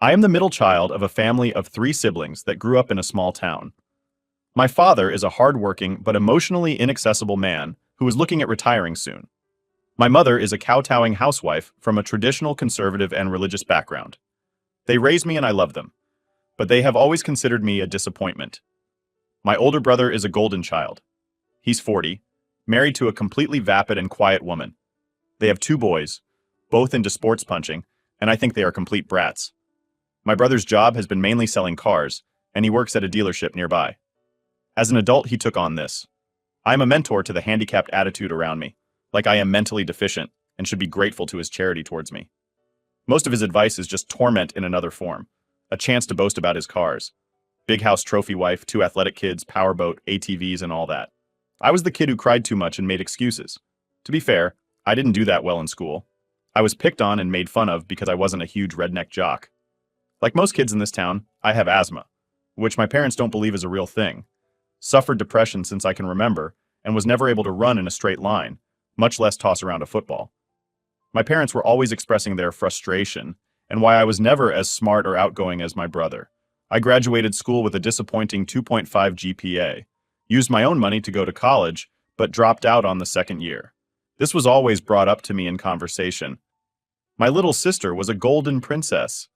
I am the middle child of a family of three siblings that grew up in a small town. My father is a hard-working but emotionally inaccessible man who is looking at retiring soon. My mother is a kowtowing housewife from a traditional conservative and religious background. They raised me and I love them, but they have always considered me a disappointment. My older brother is a golden child. He's 40, married to a completely vapid and quiet woman. They have two boys, both into sports punching, and I think they are complete brats. My brother's job has been mainly selling cars, and he works at a dealership nearby. As an adult, he took on this. I am a mentor to the handicapped attitude around me, like I am mentally deficient and should be grateful to his charity towards me. Most of his advice is just torment in another form, a chance to boast about his cars. Big house trophy wife, two athletic kids, powerboat, ATVs, and all that. I was the kid who cried too much and made excuses. To be fair, I didn't do that well in school. I was picked on and made fun of because I wasn't a huge redneck jock. Like most kids in this town, I have asthma, which my parents don't believe is a real thing. Suffered depression since I can remember, and was never able to run in a straight line, much less toss around a football. My parents were always expressing their frustration, and why I was never as smart or outgoing as my brother. I graduated school with a disappointing 2.5 GPA, used my own money to go to college, but dropped out on the second year. This was always brought up to me in conversation. My little sister was a golden princess.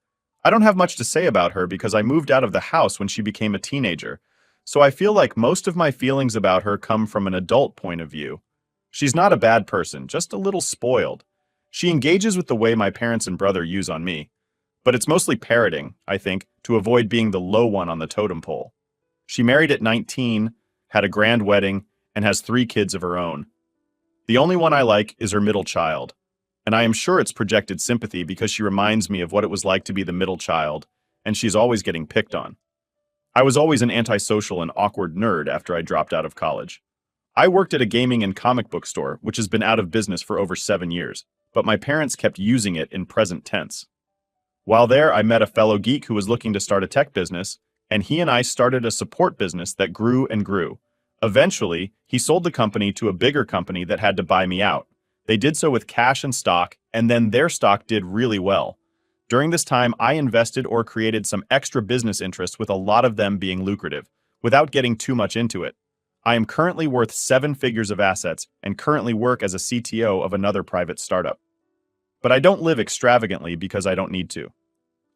I don't have much to say about her because I moved out of the house when she became a teenager, so I feel like most of my feelings about her come from an adult point of view. She's not a bad person, just a little spoiled. She engages with the way my parents and brother use on me, but it's mostly parroting, I think, to avoid being the low one on the totem pole. She married at 19, had a grand wedding, and has 3 kids of her own. The only one I like is her middle child, and I am sure it's projected sympathy because she reminds me of what it was like to be the middle child, and she's always getting picked on. I was always an antisocial and awkward nerd after I dropped out of college. I worked at a gaming and comic book store, which has been out of business for over 7 years, but my parents kept using it in present tense. While there, I met a fellow geek who was looking to start a tech business, and he and I started a support business that grew and grew. Eventually, he sold the company to a bigger company that had to buy me out. They did so with cash and stock, and then their stock did really well. During this time, I invested or created some extra business interests with a lot of them being lucrative, without getting too much into it. I am currently worth 7 figures of assets and currently work as a CTO of another private startup. But I don't live extravagantly because I don't need to.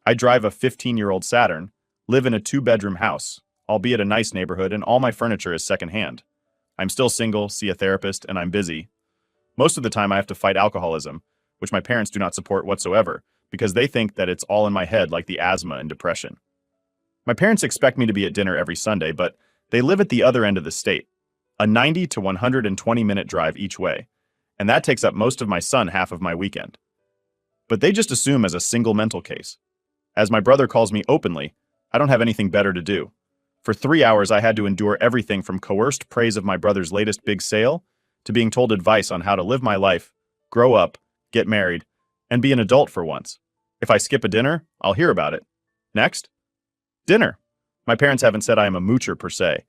I drive a 15-year-old Saturn, live in a 2-bedroom house, albeit a nice neighborhood, and all my furniture is secondhand. I'm still single, see a therapist, and I'm busy. Most of the time I have to fight alcoholism, which my parents do not support whatsoever, because they think that it's all in my head like the asthma and depression. My parents expect me to be at dinner every Sunday, but they live at the other end of the state, a 90 to 120-minute drive each way, and that takes up most of my son half of my weekend. But they just assume as a single mental case. As my brother calls me openly, I don't have anything better to do. For 3 hours I had to endure everything from coerced praise of my brother's latest big sale, to being told advice on how to live my life, grow up, get married, and be an adult for once. If I skip a dinner, I'll hear about it. Next? Dinner. My parents haven't said I am a moocher per se,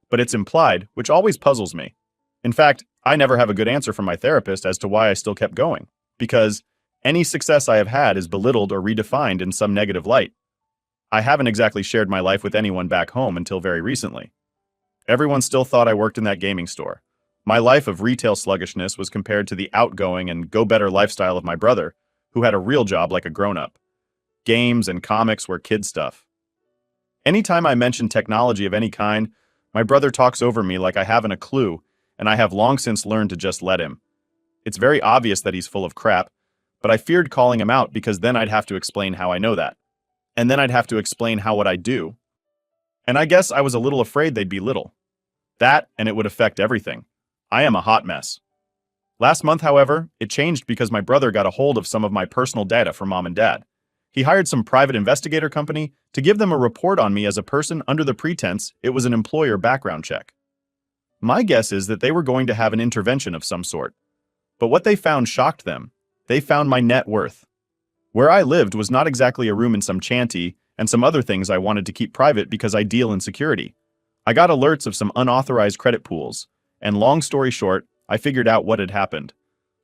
but it's implied, which always puzzles me. In fact, I never have a good answer from my therapist as to why I still kept going, because any success I have had is belittled or redefined in some negative light. I haven't exactly shared my life with anyone back home until very recently. Everyone still thought I worked in that gaming store. My life of retail sluggishness was compared to the outgoing and go-better lifestyle of my brother, who had a real job like a grown-up. Games and comics were kid stuff. Anytime I mention technology of any kind, my brother talks over me like I haven't a clue, and I have long since learned to just let him. It's very obvious that he's full of crap, but I feared calling him out because then I'd have to explain how I know that. And then I'd have to explain how what I do. And I guess I was a little afraid they'd be little. That, and it would affect everything. I am a hot mess. Last month, however, it changed because my brother got a hold of some of my personal data from mom and dad. He hired some private investigator company to give them a report on me as a person under the pretense it was an employer background check. My guess is that they were going to have an intervention of some sort. But what they found shocked them. They found my net worth. Where I lived was not exactly a room in some shanty and some other things I wanted to keep private because I deal in security. I got alerts of some unauthorized credit pools, and long story short, I figured out what had happened.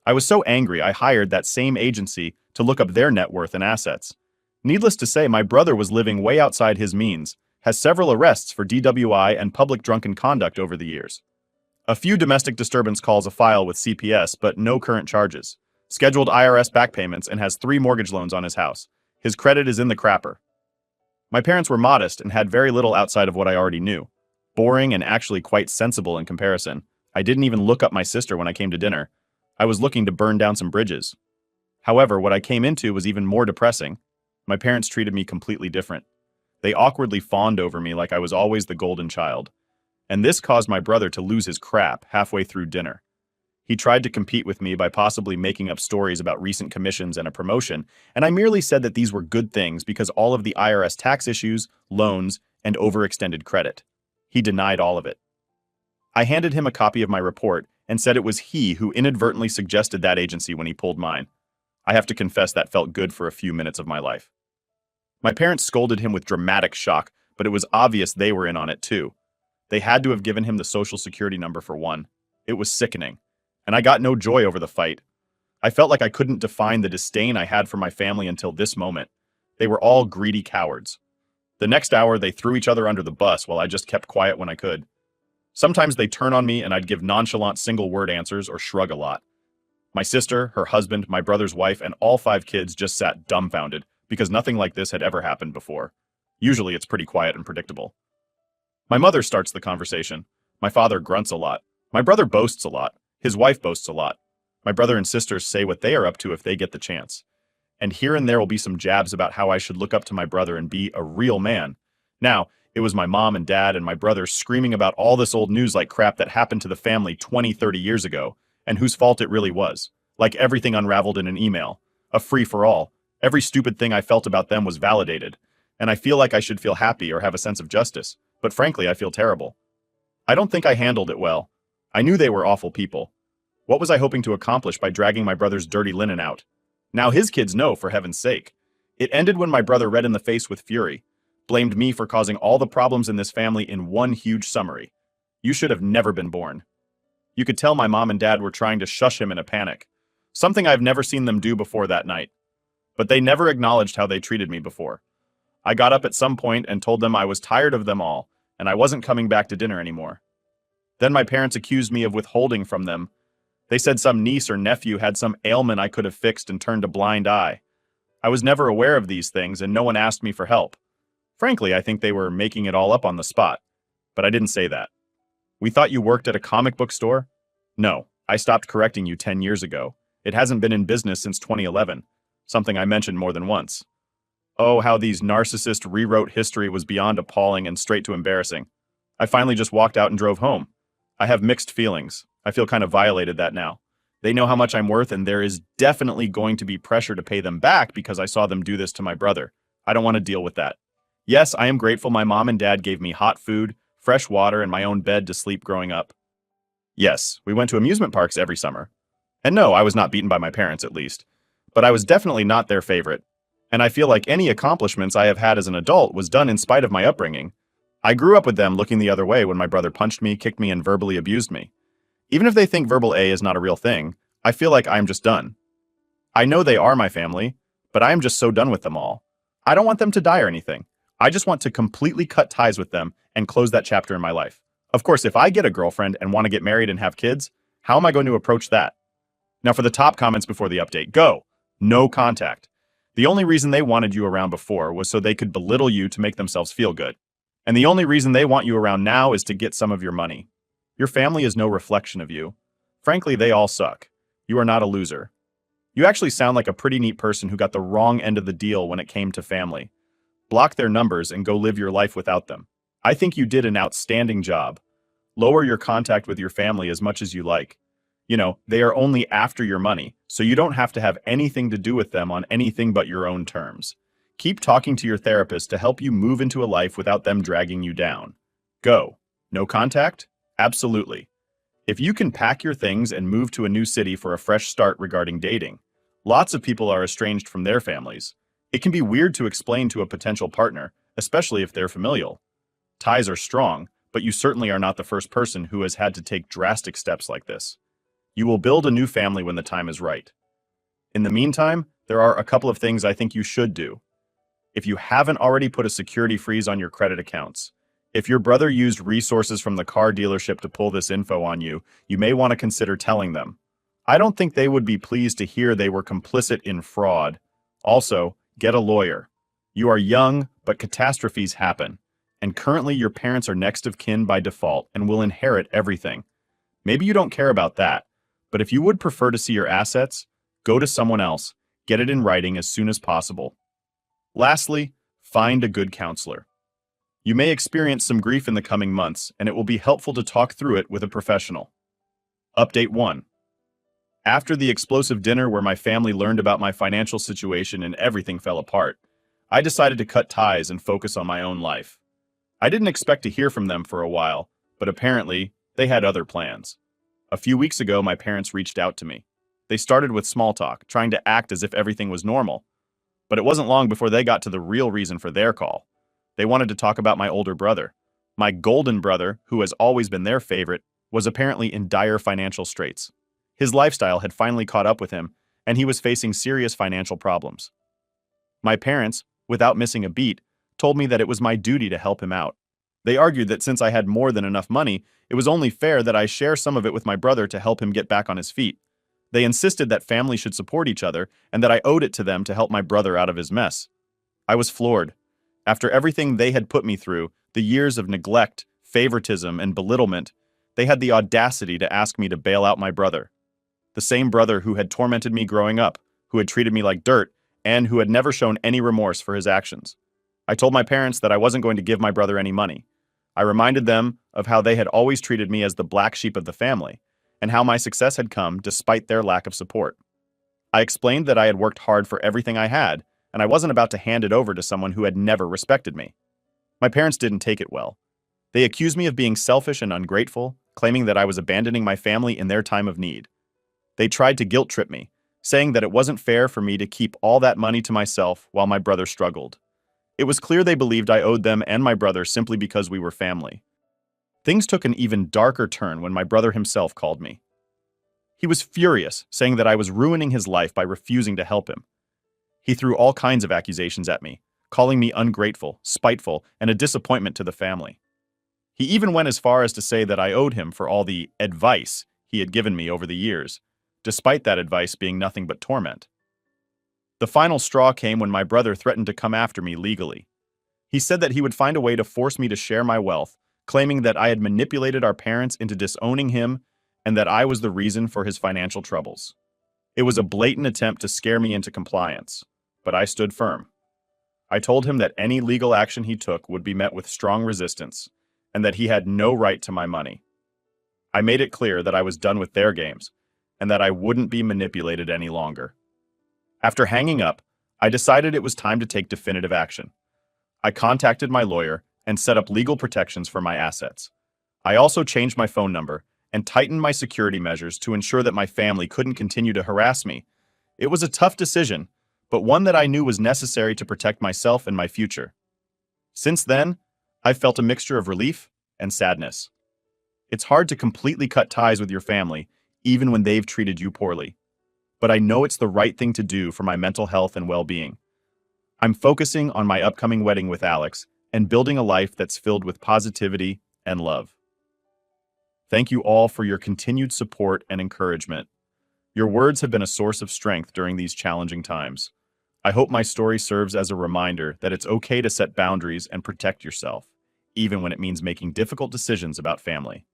I was so angry I hired that same agency to look up their net worth and assets. Needless to say, my brother was living way outside his means, has several arrests for DWI and public drunken conduct over the years. A few domestic disturbance calls a file with CPS, but no current charges. Scheduled IRS back payments and has 3 mortgage loans on his house. His credit is in the crapper. My parents were modest and had very little outside of what I already knew. Boring and actually quite sensible in comparison. I didn't even look up my sister when I came to dinner. I was looking to burn down some bridges. However, what I came into was even more depressing. My parents treated me completely different. They awkwardly fawned over me like I was always the golden child. And this caused my brother to lose his crap halfway through dinner. He tried to compete with me by possibly making up stories about recent commissions and a promotion, and I merely said that these were good things because all of the IRS tax issues, loans, and overextended credit. He denied all of it. I handed him a copy of my report and said it was he who inadvertently suggested that agency when he pulled mine. I have to confess that felt good for a few minutes of my life. My parents scolded him with dramatic shock, but it was obvious they were in on it too. They had to have given him the social security number for one. It was sickening. And I got no joy over the fight. I felt like I couldn't define the disdain I had for my family until this moment. They were all greedy cowards. The next hour, they threw each other under the bus while I just kept quiet when I could. Sometimes they'd turn on me and I'd give nonchalant single-word answers or shrug a lot. My sister, her husband, my brother's wife, and all 5 kids just sat dumbfounded because nothing like this had ever happened before. Usually it's pretty quiet and predictable. My mother starts the conversation. My father grunts a lot. My brother boasts a lot. His wife boasts a lot. My brother and sisters say what they are up to if they get the chance. And here and there will be some jabs about how I should look up to my brother and be a real man. Now, it was my mom and dad and my brother screaming about all this old news like crap that happened to the family 20, 30 years ago, and whose fault it really was. Like everything unraveled in an email. A free-for-all. Every stupid thing I felt about them was validated. And I feel like I should feel happy or have a sense of justice. But frankly, I feel terrible. I don't think I handled it well. I knew they were awful people. What was I hoping to accomplish by dragging my brother's dirty linen out? Now his kids know, for heaven's sake. It ended when my brother red in the face with fury, blamed me for causing all the problems in this family in one huge summary. You should have never been born. You could tell my mom and dad were trying to shush him in a panic, something I've never seen them do before that night. But they never acknowledged how they treated me before. I got up at some point and told them I was tired of them all, and I wasn't coming back to dinner anymore. Then my parents accused me of withholding from them. They said some niece or nephew had some ailment I could have fixed and turned a blind eye. I was never aware of these things and no one asked me for help. Frankly, I think they were making it all up on the spot. But I didn't say that. We thought you worked at a comic book store? No, I stopped correcting you 10 years ago. It hasn't been in business since 2011, something I mentioned more than once. Oh, how these narcissists rewrote history was beyond appalling and straight to embarrassing. I finally just walked out and drove home. I have mixed feelings. I feel kind of violated that now. They know how much I'm worth and there is definitely going to be pressure to pay them back because I saw them do this to my brother. I don't want to deal with that. Yes, I am grateful my mom and dad gave me hot food, fresh water, and my own bed to sleep growing up. Yes, we went to amusement parks every summer. And no, I was not beaten by my parents at least. But I was definitely not their favorite. And I feel like any accomplishments I have had as an adult was done in spite of my upbringing. I grew up with them looking the other way when my brother punched me, kicked me, and verbally abused me. Even if they think verbal A is not a real thing, I feel like I'm just done. I know they are my family, but I am just so done with them all. I don't want them to die or anything. I just want to completely cut ties with them and close that chapter in my life. Of course, if I get a girlfriend and want to get married and have kids, how am I going to approach that? Now for the top comments before the update, go! No contact. The only reason they wanted you around before was so they could belittle you to make themselves feel good. And the only reason they want you around now is to get some of your money. Your family is no reflection of you. Frankly, they all suck. You are not a loser. You actually sound like a pretty neat person who got the wrong end of the deal when it came to family. Block their numbers and go live your life without them. I think you did an outstanding job. Lower your contact with your family as much as you like. You know, they are only after your money, so you don't have to have anything to do with them on anything but your own terms. Keep talking to your therapist to help you move into a life without them dragging you down. Go. No contact? Absolutely. If you can pack your things and move to a new city for a fresh start regarding dating, lots of people are estranged from their families. It can be weird to explain to a potential partner, especially if they're familial. Ties are strong, but you certainly are not the first person who has had to take drastic steps like this. You will build a new family when the time is right. In the meantime, there are a couple of things I think you should do. If you haven't already put a security freeze on your credit accounts, if your brother used resources from the car dealership to pull this info on you, you may want to consider telling them. I don't think they would be pleased to hear they were complicit in fraud. Also, get a lawyer. You are young, but catastrophes happen, and currently your parents are next of kin by default and will inherit everything. Maybe you don't care about that, but if you would prefer to see your assets, go to someone else, get it in writing as soon as possible. Lastly, find a good counselor. You may experience some grief in the coming months, and it will be helpful to talk through it with a professional. Update 1. After the explosive dinner where my family learned about my financial situation and everything fell apart, I decided to cut ties and focus on my own life. I didn't expect to hear from them for a while, but apparently, they had other plans. A few weeks ago, my parents reached out to me. They started with small talk, trying to act as if everything was normal. But it wasn't long before they got to the real reason for their call. They wanted to talk about my older brother. My golden brother, who has always been their favorite, was apparently in dire financial straits. His lifestyle had finally caught up with him, and he was facing serious financial problems. My parents, without missing a beat, told me that it was my duty to help him out. They argued that since I had more than enough money, it was only fair that I share some of it with my brother to help him get back on his feet. They insisted that family should support each other and that I owed it to them to help my brother out of his mess. I was floored. After everything they had put me through, the years of neglect, favoritism, and belittlement, they had the audacity to ask me to bail out my brother. The same brother who had tormented me growing up, who had treated me like dirt, and who had never shown any remorse for his actions. I told my parents that I wasn't going to give my brother any money. I reminded them of how they had always treated me as the black sheep of the family, and how my success had come despite their lack of support. I explained that I had worked hard for everything I had, and I wasn't about to hand it over to someone who had never respected me. My parents didn't take it well. They accused me of being selfish and ungrateful, claiming that I was abandoning my family in their time of need. They tried to guilt-trip me, saying that it wasn't fair for me to keep all that money to myself while my brother struggled. It was clear they believed I owed them and my brother simply because we were family. Things took an even darker turn when my brother himself called me. He was furious, saying that I was ruining his life by refusing to help him. He threw all kinds of accusations at me, calling me ungrateful, spiteful, and a disappointment to the family. He even went as far as to say that I owed him for all the advice he had given me over the years, despite that advice being nothing but torment. The final straw came when my brother threatened to come after me legally. He said that he would find a way to force me to share my wealth, claiming that I had manipulated our parents into disowning him and that I was the reason for his financial troubles. It was a blatant attempt to scare me into compliance, but I stood firm. I told him that any legal action he took would be met with strong resistance, and that he had no right to my money. I made it clear that I was done with their games, and that I wouldn't be manipulated any longer. After hanging up, I decided it was time to take definitive action. I contacted my lawyer and set up legal protections for my assets. I also changed my phone number and tightened my security measures to ensure that my family couldn't continue to harass me. It was a tough decision, but one that I knew was necessary to protect myself and my future. Since then, I've felt a mixture of relief and sadness. It's hard to completely cut ties with your family, even when they've treated you poorly. But I know it's the right thing to do for my mental health and well-being. I'm focusing on my upcoming wedding with Alex and building a life that's filled with positivity and love. Thank you all for your continued support and encouragement. Your words have been a source of strength during these challenging times. I hope my story serves as a reminder that it's okay to set boundaries and protect yourself, even when it means making difficult decisions about family.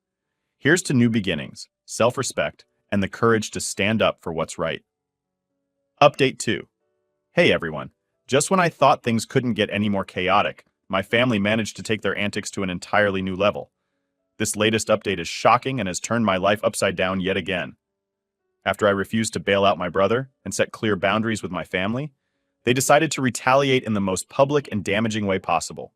Here's to new beginnings, self-respect, and the courage to stand up for what's right. Update 2. Hey everyone. Just when I thought things couldn't get any more chaotic, my family managed to take their antics to an entirely new level. This latest update is shocking and has turned my life upside down yet again. After I refused to bail out my brother and set clear boundaries with my family, they decided to retaliate in the most public and damaging way possible.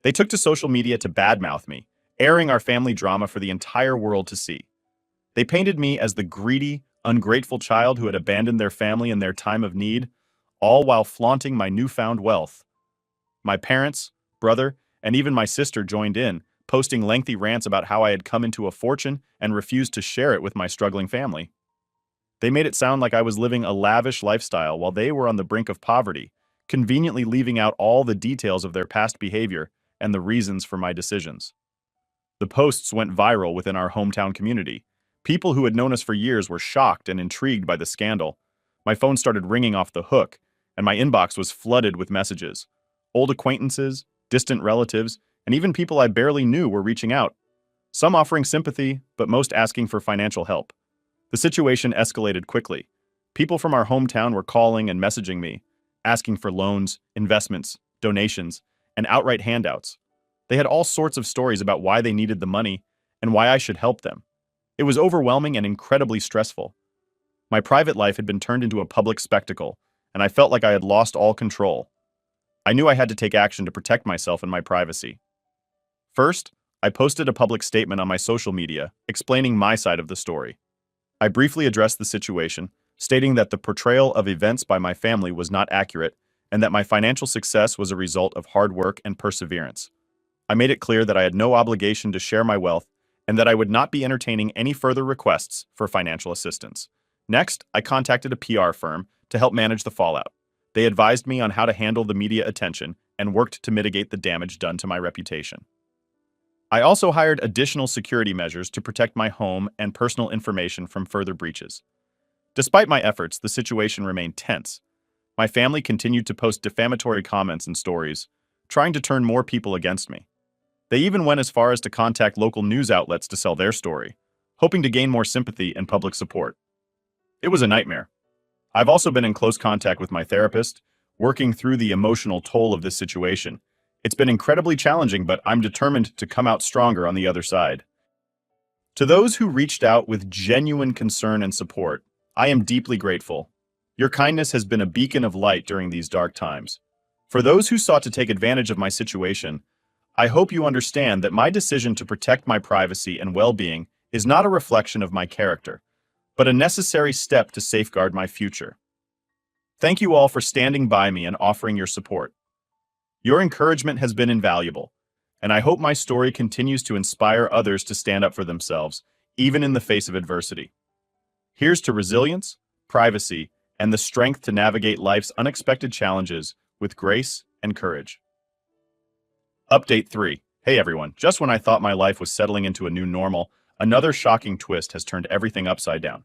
They took to social media to badmouth me, airing our family drama for the entire world to see. They painted me as the greedy, ungrateful child who had abandoned their family in their time of need, all while flaunting my newfound wealth. My parents, brother, and even my sister joined in, posting lengthy rants about how I had come into a fortune and refused to share it with my struggling family. They made it sound like I was living a lavish lifestyle while they were on the brink of poverty, conveniently leaving out all the details of their past behavior and the reasons for my decisions. The posts went viral within our hometown community. People who had known us for years were shocked and intrigued by the scandal. My phone started ringing off the hook, and my inbox was flooded with messages. Old acquaintances, distant relatives, and even people I barely knew were reaching out. Some offering sympathy, but most asking for financial help. The situation escalated quickly. People from our hometown were calling and messaging me, asking for loans, investments, donations, and outright handouts. They had all sorts of stories about why they needed the money and why I should help them. It was overwhelming and incredibly stressful. My private life had been turned into a public spectacle, and I felt like I had lost all control. I knew I had to take action to protect myself and my privacy. First, I posted a public statement on my social media explaining my side of the story. I briefly addressed the situation, stating that the portrayal of events by my family was not accurate and that my financial success was a result of hard work and perseverance. I made it clear that I had no obligation to share my wealth and that I would not be entertaining any further requests for financial assistance. Next, I contacted a PR firm to help manage the fallout. They advised me on how to handle the media attention and worked to mitigate the damage done to my reputation. I also hired additional security measures to protect my home and personal information from further breaches. Despite my efforts, the situation remained tense. My family continued to post defamatory comments and stories, trying to turn more people against me. They even went as far as to contact local news outlets to sell their story, hoping to gain more sympathy and public support. It was a nightmare. I've also been in close contact with my therapist, working through the emotional toll of this situation. It's been incredibly challenging, but I'm determined to come out stronger on the other side. To those who reached out with genuine concern and support, I am deeply grateful. Your kindness has been a beacon of light during these dark times. For those who sought to take advantage of my situation, I hope you understand that my decision to protect my privacy and well-being is not a reflection of my character, but a necessary step to safeguard my future. Thank you all for standing by me and offering your support. Your encouragement has been invaluable, and I hope my story continues to inspire others to stand up for themselves, even in the face of adversity. Here's to resilience, privacy, and the strength to navigate life's unexpected challenges with grace and courage. Update 3. Hey everyone, just when I thought my life was settling into a new normal, another shocking twist has turned everything upside down.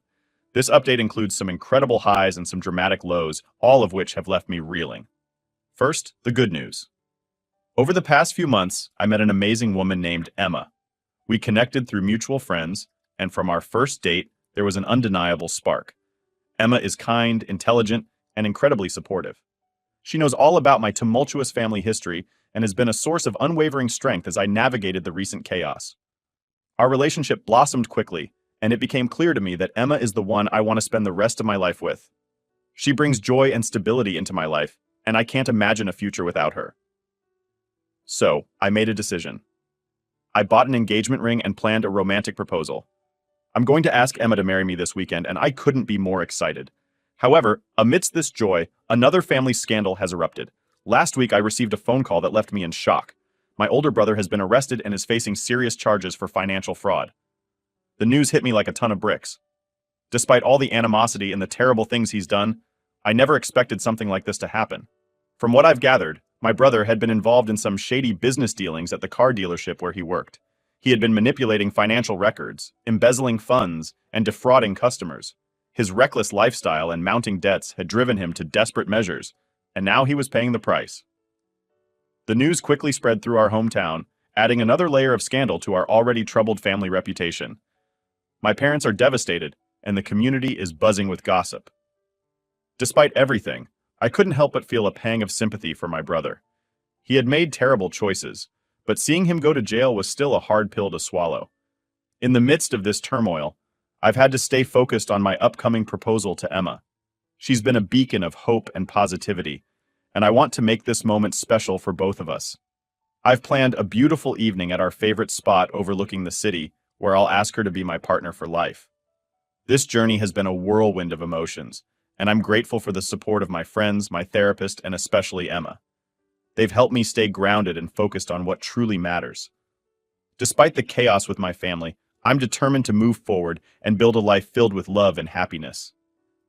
This update includes some incredible highs and some dramatic lows, all of which have left me reeling. First, the good news. Over the past few months, I met an amazing woman named Emma. We connected through mutual friends, and from our first date, there was an undeniable spark. Emma is kind, intelligent, and incredibly supportive. She knows all about my tumultuous family history and has been a source of unwavering strength as I navigated the recent chaos. Our relationship blossomed quickly, and it became clear to me that Emma is the one I want to spend the rest of my life with. She brings joy and stability into my life, and I can't imagine a future without her. So, I made a decision. I bought an engagement ring and planned a romantic proposal. I'm going to ask Emma to marry me this weekend, and I couldn't be more excited. However, amidst this joy, another family scandal has erupted. Last week, I received a phone call that left me in shock. My older brother has been arrested and is facing serious charges for financial fraud. The news hit me like a ton of bricks. Despite all the animosity and the terrible things he's done, I never expected something like this to happen. From what I've gathered, my brother had been involved in some shady business dealings at the car dealership where he worked. He had been manipulating financial records, embezzling funds, and defrauding customers. His reckless lifestyle and mounting debts had driven him to desperate measures, and now he was paying the price. The news quickly spread through our hometown, adding another layer of scandal to our already troubled family reputation. My parents are devastated, and the community is buzzing with gossip. Despite everything, I couldn't help but feel a pang of sympathy for my brother. He had made terrible choices, but seeing him go to jail was still a hard pill to swallow. In the midst of this turmoil, I've had to stay focused on my upcoming proposal to Emma. She's been a beacon of hope and positivity, and I want to make this moment special for both of us. I've planned a beautiful evening at our favorite spot overlooking the city, where I'll ask her to be my partner for life. This journey has been a whirlwind of emotions, and I'm grateful for the support of my friends, my therapist, and especially Emma. They've helped me stay grounded and focused on what truly matters. Despite the chaos with my family, I'm determined to move forward and build a life filled with love and happiness.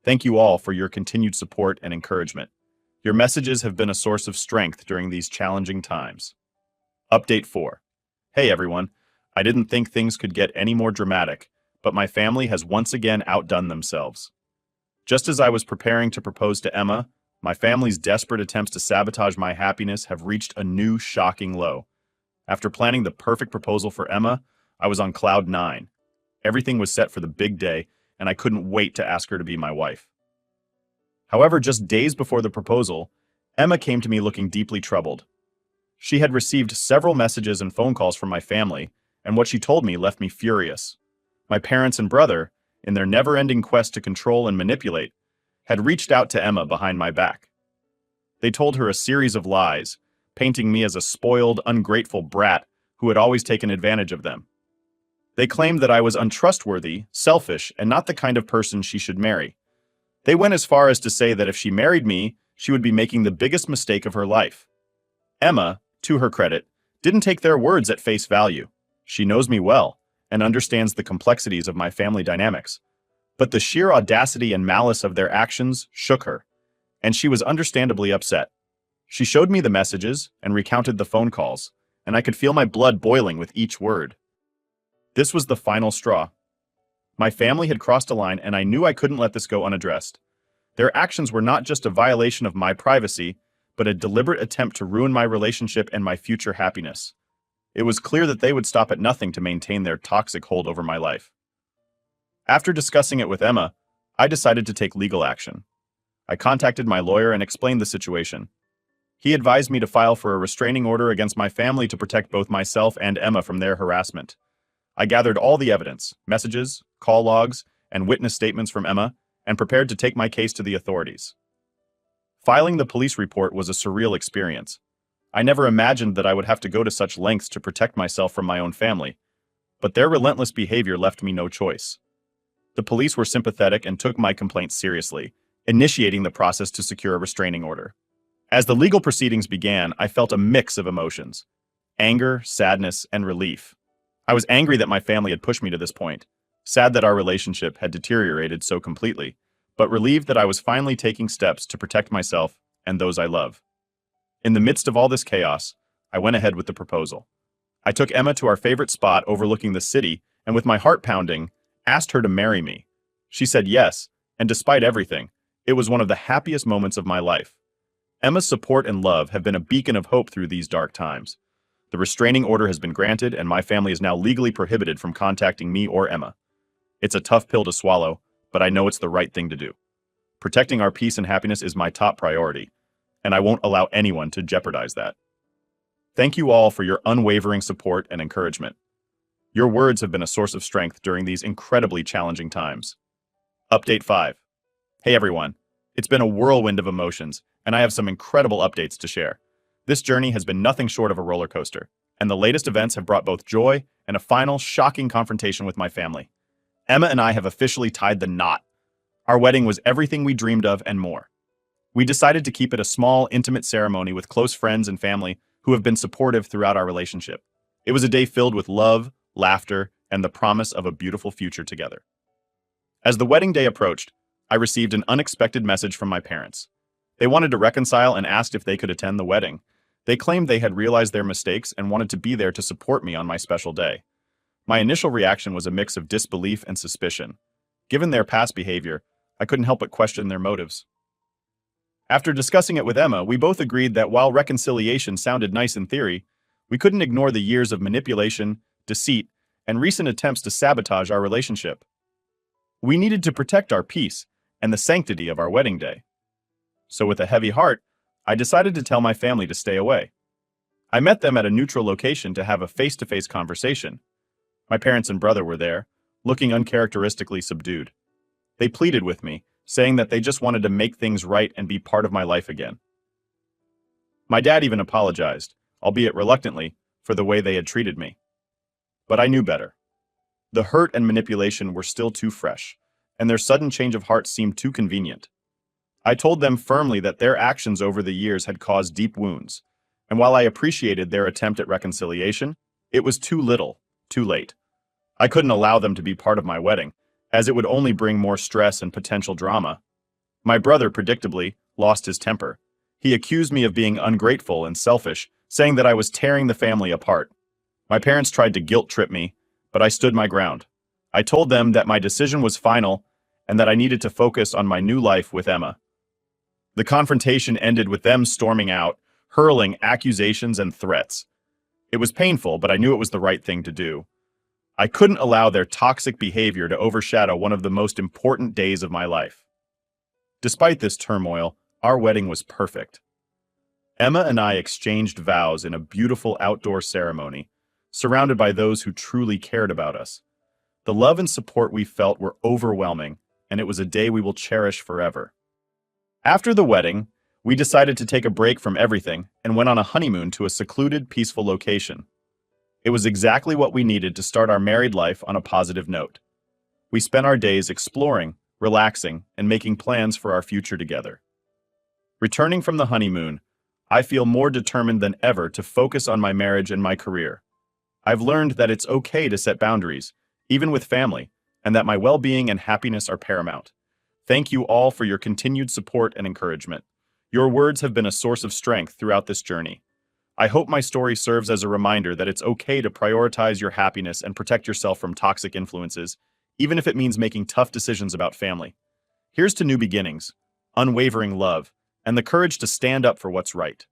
Thank you all for your continued support and encouragement. Your messages have been a source of strength during these challenging times. Update 4. Hey everyone, I didn't think things could get any more dramatic, but my family has once again outdone themselves. Just as I was preparing to propose to Emma, my family's desperate attempts to sabotage my happiness have reached a new shocking low. After planning the perfect proposal for Emma, I was on cloud 9. Everything was set for the big day, and I couldn't wait to ask her to be my wife. However, just days before the proposal, Emma came to me looking deeply troubled. She had received several messages and phone calls from my family, and what she told me left me furious. My parents and brother, in their never-ending quest to control and manipulate, had reached out to Emma behind my back. They told her a series of lies, painting me as a spoiled, ungrateful brat who had always taken advantage of them. They claimed that I was untrustworthy, selfish, and not the kind of person she should marry. They went as far as to say that if she married me, she would be making the biggest mistake of her life. Emma, to her credit, didn't take their words at face value. She knows me well and understands the complexities of my family dynamics. But the sheer audacity and malice of their actions shook her, and she was understandably upset. She showed me the messages and recounted the phone calls, and I could feel my blood boiling with each word. This was the final straw. My family had crossed a line, and I knew I couldn't let this go unaddressed. Their actions were not just a violation of my privacy, but a deliberate attempt to ruin my relationship and my future happiness. It was clear that they would stop at nothing to maintain their toxic hold over my life. After discussing it with Emma, I decided to take legal action. I contacted my lawyer and explained the situation. He advised me to file for a restraining order against my family to protect both myself and Emma from their harassment. I gathered all the evidence, messages, call logs, and witness statements from Emma, and prepared to take my case to the authorities. Filing the police report was a surreal experience. I never imagined that I would have to go to such lengths to protect myself from my own family, but their relentless behavior left me no choice. The police were sympathetic and took my complaint seriously, initiating the process to secure a restraining order. As the legal proceedings began, I felt a mix of emotions: anger, sadness, and relief. I was angry that my family had pushed me to this point, sad that our relationship had deteriorated so completely, but relieved that I was finally taking steps to protect myself and those I love. In the midst of all this chaos, I went ahead with the proposal. I took Emma to our favorite spot overlooking the city, and with my heart pounding, asked her to marry me. She said yes, and despite everything, it was one of the happiest moments of my life. Emma's support and love have been a beacon of hope through these dark times. The restraining order has been granted, and my family is now legally prohibited from contacting me or Emma. It's a tough pill to swallow, but I know it's the right thing to do. Protecting our peace and happiness is my top priority, and I won't allow anyone to jeopardize that. Thank you all for your unwavering support and encouragement. Your words have been a source of strength during these incredibly challenging times. Update 5. Hey everyone. It's been a whirlwind of emotions, and I have some incredible updates to share. This journey has been nothing short of a roller coaster, and the latest events have brought both joy and a final, shocking confrontation with my family. Emma and I have officially tied the knot. Our wedding was everything we dreamed of and more. We decided to keep it a small, intimate ceremony with close friends and family who have been supportive throughout our relationship. It was a day filled with love, laughter, and the promise of a beautiful future together. As the wedding day approached, I received an unexpected message from my parents. They wanted to reconcile and asked if they could attend the wedding. They claimed they had realized their mistakes and wanted to be there to support me on my special day. My initial reaction was a mix of disbelief and suspicion. Given their past behavior, I couldn't help but question their motives. After discussing it with Emma, we both agreed that while reconciliation sounded nice in theory, we couldn't ignore the years of manipulation, deceit, and recent attempts to sabotage our relationship. We needed to protect our peace and the sanctity of our wedding day. So with a heavy heart, I decided to tell my family to stay away. I met them at a neutral location to have a face-to-face conversation. My parents and brother were there, looking uncharacteristically subdued. They pleaded with me, saying that they just wanted to make things right and be part of my life again. My dad even apologized, albeit reluctantly, for the way they had treated me. But I knew better. The hurt and manipulation were still too fresh, and their sudden change of heart seemed too convenient. I told them firmly that their actions over the years had caused deep wounds, and while I appreciated their attempt at reconciliation, it was too little, too late. I couldn't allow them to be part of my wedding, as it would only bring more stress and potential drama. My brother, predictably, lost his temper. He accused me of being ungrateful and selfish, saying that I was tearing the family apart. My parents tried to guilt trip me, but I stood my ground. I told them that my decision was final and that I needed to focus on my new life with Emma. The confrontation ended with them storming out, hurling accusations and threats. It was painful, but I knew it was the right thing to do. I couldn't allow their toxic behavior to overshadow one of the most important days of my life. Despite this turmoil, our wedding was perfect. Emma and I exchanged vows in a beautiful outdoor ceremony, surrounded by those who truly cared about us. The love and support we felt were overwhelming, and it was a day we will cherish forever. After the wedding, we decided to take a break from everything and went on a honeymoon to a secluded, peaceful location. It was exactly what we needed to start our married life on a positive note. We spent our days exploring, relaxing, and making plans for our future together. Returning from the honeymoon, I feel more determined than ever to focus on my marriage and my career. I've learned that it's okay to set boundaries, even with family, and that my well-being and happiness are paramount. Thank you all for your continued support and encouragement. Your words have been a source of strength throughout this journey. I hope my story serves as a reminder that it's okay to prioritize your happiness and protect yourself from toxic influences, even if it means making tough decisions about family. Here's to new beginnings, unwavering love, and the courage to stand up for what's right.